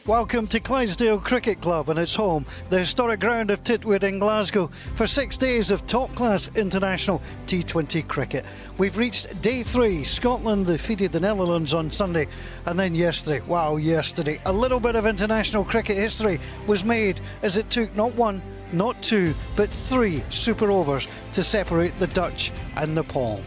Welcome to Clydesdale Cricket Club and its home, the historic ground of Titwood in Glasgow, for 6 days of top-class international T20 cricket. We've reached day 3. Scotland defeated the Netherlands on Sunday, and then yesterday, a little bit of international cricket history was made as it took not 1, not 2, but 3 super overs to separate the Dutch and Nepal.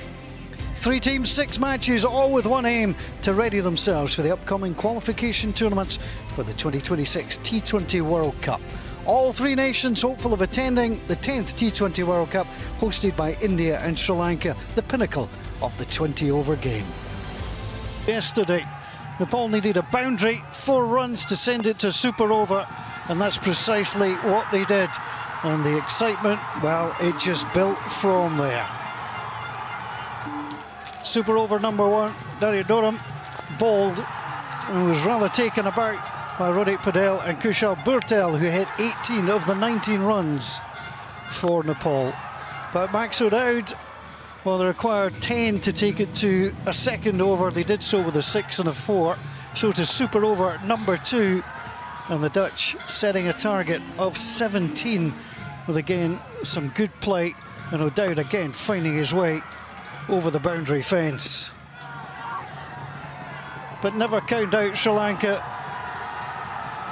3 teams, 6 matches, all with one aim: to ready themselves for the upcoming qualification tournaments for the 2026 T20 World Cup. All 3 nations hopeful of attending the 10th T20 World Cup, hosted by India and Sri Lanka, the pinnacle of the 20-over game. Yesterday, Nepal needed a boundary, 4 runs to send it to super over, and that's precisely what they did. And the excitement, well, it just built from there. Super over number 1, Durham bowled and was rather taken about by Rohit Patel and Kushal Burtel, who hit 18 of the 19 runs for Nepal. But Max O'Dowd, well, they required 10 to take it to a second over. They did so with a 6 and a 4. So to super over number 2, and the Dutch setting a target of 17 with, again, some good play, and O'Dowd again finding his way over the boundary fence. But never count out Sri Lanka.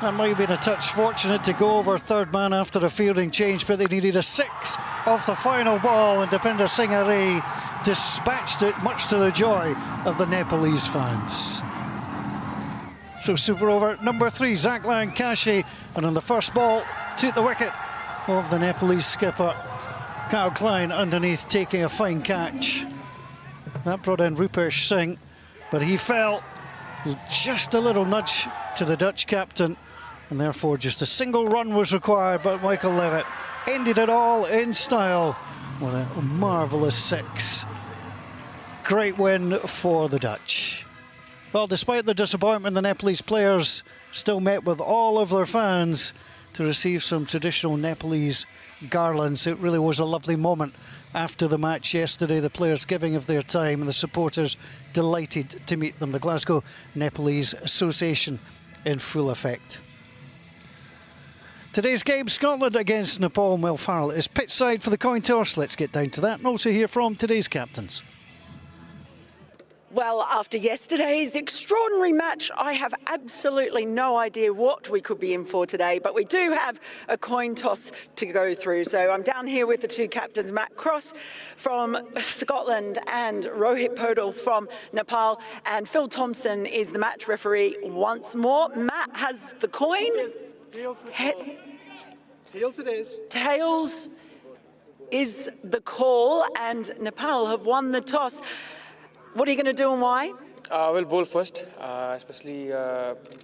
That might have been a touch fortunate to go over third man after a fielding change, but they needed a 6 off the final ball, and Deepinder Singh Arey dispatched it, much to the joy of the Nepalese fans. So super over number 3, Zaklan Kashi, and on the first ball took the wicket of the Nepalese skipper Kyle Klein underneath, taking a fine catch. That brought in Rupesh Singh, but he fell. Just a little nudge to the Dutch captain, and therefore just a single run was required, but Michael Levitt ended it all in style with a marvellous 6. Great win for the Dutch. Well, despite the disappointment, the Nepalese players still met with all of their fans to receive some traditional Nepalese garlands. It really was a lovely moment after the match yesterday, the players giving of their time and the supporters delighted to meet them. The Glasgow Nepalese Association in full effect. Today's game, Scotland against Nepal. Will Farrell is pitch side for the coin toss. Let's get down to that and also hear from today's captains. Well, after yesterday's extraordinary match, I have absolutely no idea what we could be in for today, but we do have a coin toss to go through. So I'm down here with the 2 captains, Matt Cross from Scotland and Rohit Patel from Nepal, and Phil Thompson is the match referee once more. Matt has the coin. Tails it is. Tails is the call, and Nepal have won the toss. What are you going to do and why? We'll bowl first, especially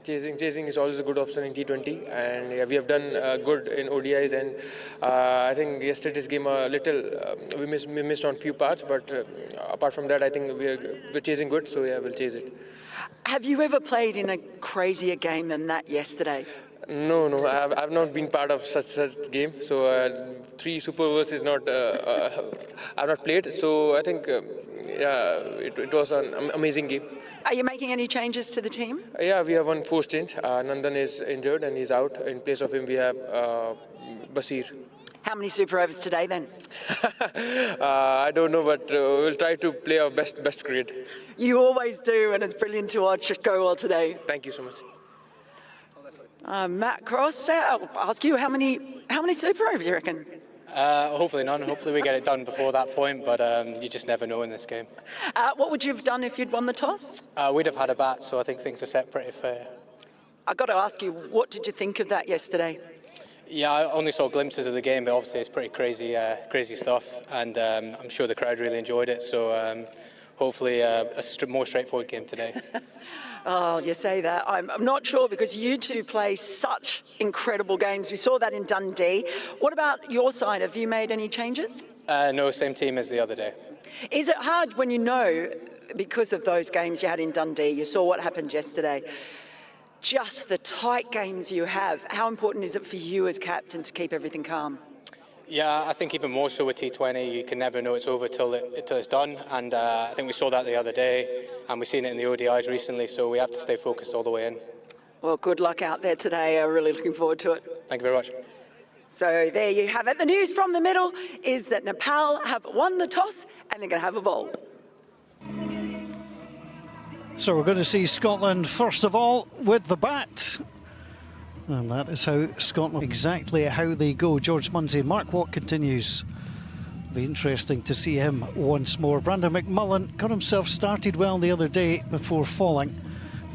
chasing is always a good option in T20, and yeah, we have done good in ODIs, and I think yesterday's game a little we missed on few parts, but apart from that, I think we're chasing good, so yeah, we'll chase it. Have you ever played in a crazier game than that yesterday? No, I've not been part of such game. So 3 super overs is not I've not played. So I think it was an amazing game. Are you making any changes to the team? Yeah, we have one forced change. Nandan is injured and he's out. In place of him, we have Basir. How many super overs today then? I don't know, but we'll try to play our best cricket. You always do, and it's brilliant to watch it go well today. Thank you so much. Matt Cross, I'll ask you, how many super overs do you reckon? Hopefully none. Hopefully we get it done before that point, but you just never know in this game. What would you have done if you'd won the toss? We'd have had a bat, so I think things are set pretty fair. I've got to ask you, what did you think of that yesterday? Yeah, I only saw glimpses of the game, but obviously it's pretty crazy stuff, and I'm sure the crowd really enjoyed it, so hopefully a more straightforward game today. Oh, you say that. I'm not sure, because you two play such incredible games. We saw that in Dundee. What about your side? Have you made any changes? No, same team as the other day. Is it hard when you know, because of those games you had in Dundee, you saw what happened yesterday, just the tight games you have, how important is it for you as captain to keep everything calm? Yeah, I think even more so with T20, you can never know it's over till it's done, and I think we saw that the other day, and we've seen it in the ODIs recently, so we have to stay focused all the way in. Well, good luck out there today. I'm really looking forward to it. Thank you very much. So there you have it. The news from the middle is that Nepal have won the toss and they're going to have a bowl. So we're going to see Scotland first of all with the bat. And that is how Scotland, exactly how they go. George Munsey, Mark Watt continues. Be interesting to see him once more. Brandon McMullen got himself started well the other day before falling.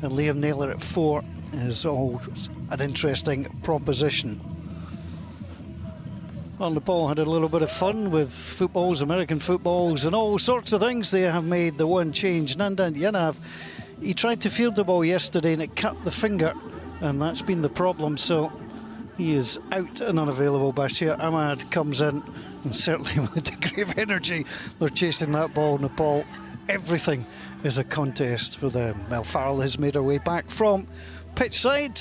And Liam Naylor at 4 is always an interesting proposition. Well, Nepal had a little bit of fun with footballs, American footballs and all sorts of things. They have made the one change. Nandan Yanav, he tried to field the ball yesterday and it cut the finger, and that's been the problem. So he is out and unavailable. Bashir Ahmad comes in, and certainly with a degree of energy, they're chasing that ball. Nepal, everything is a contest for them. Mel Farrell has made her way back from pitch side.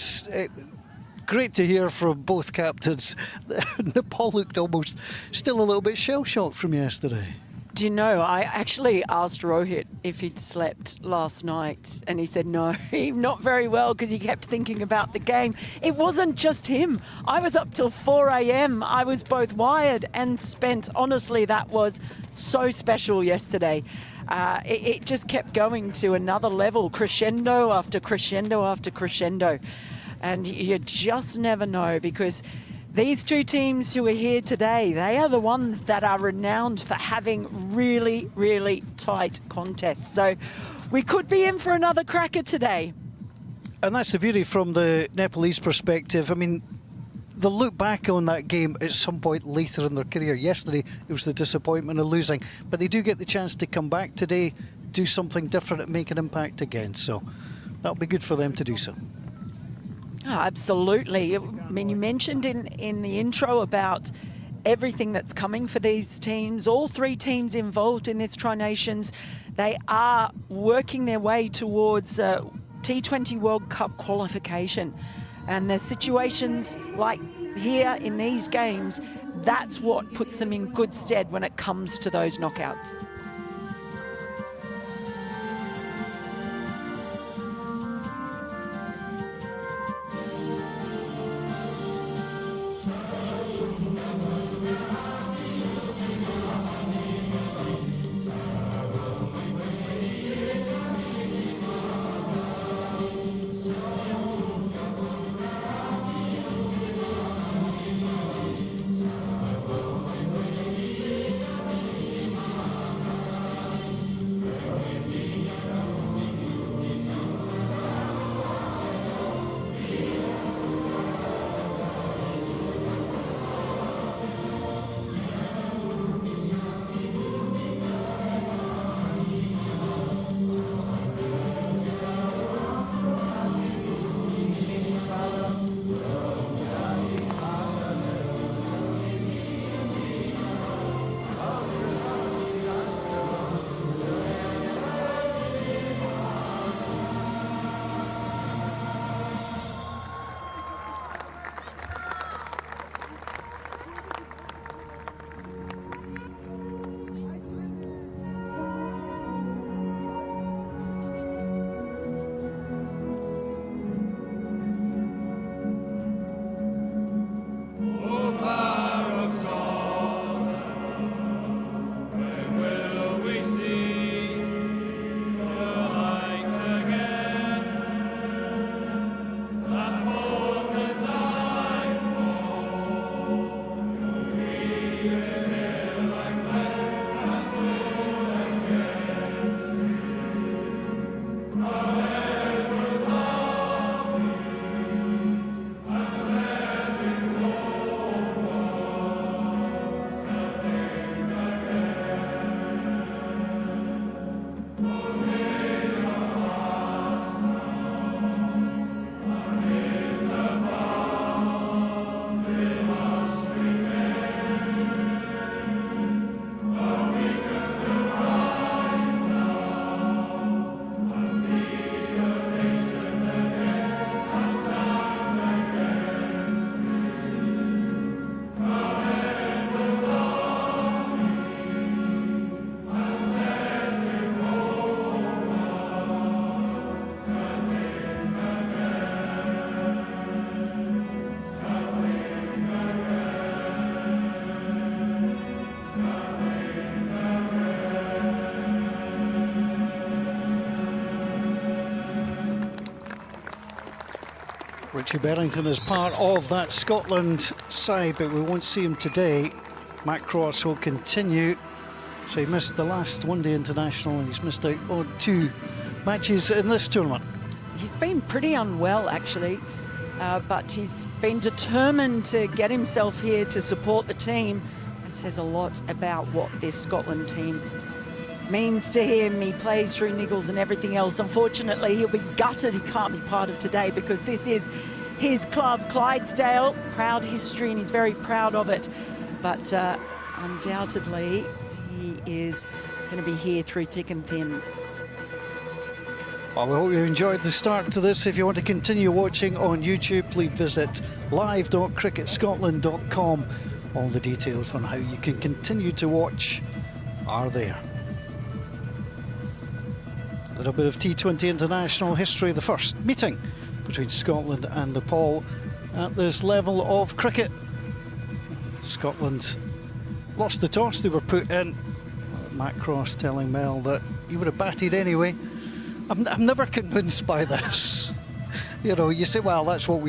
Great to hear from both captains. Nepal looked almost still a little bit shell-shocked from yesterday. Do you know, I actually asked Rohit if he'd slept last night, and he said no, not very well, because he kept thinking about the game. It wasn't just him. I was up till 4 a.m. I was both wired and spent. Honestly, that was so special yesterday. It just kept going to another level, crescendo after crescendo after crescendo. And you just never know, because these two teams who are here today, they are the ones that are renowned for having really, really tight contests. So we could be in for another cracker today. And that's the beauty from the Nepalese perspective. I mean, they'll look back on that game at some point later in their career. Yesterday, it was the disappointment of losing. But they do get the chance to come back today, do something different and make an impact again. So that'll be good for them to do so. Oh, absolutely. I mean, you mentioned in the intro about everything that's coming for these teams. All three teams involved in this Tri-Nations, they are working their way towards T20 World Cup qualification. And there's situations like here in these games, that's what puts them in good stead when it comes to those knockouts. Richie Berrington is part of that Scotland side, but we won't see him today. Matt Cross will continue. So he missed the last one-day international and he's missed out on 2 matches in this tournament. He's been pretty unwell, actually, but he's been determined to get himself here to support the team. It says a lot about what this Scotland team means to him. He plays through niggles and everything else. Unfortunately, he'll be gutted he can't be part of today because this is his club, Clydesdale. Proud history, and he's very proud of it. But undoubtedly, he is going to be here through thick and thin. Well, we hope you enjoyed the start to this. If you want to continue watching on YouTube, please visit live.cricketscotland.com. All the details on how you can continue to watch are there. A little bit of T20 international history. The first meeting between Scotland and Nepal at this level of cricket. Scotland lost the toss, they were put in. Matt Cross telling Mel that he would have batted anyway. I'm never convinced by this. You know, you say, well, that's what we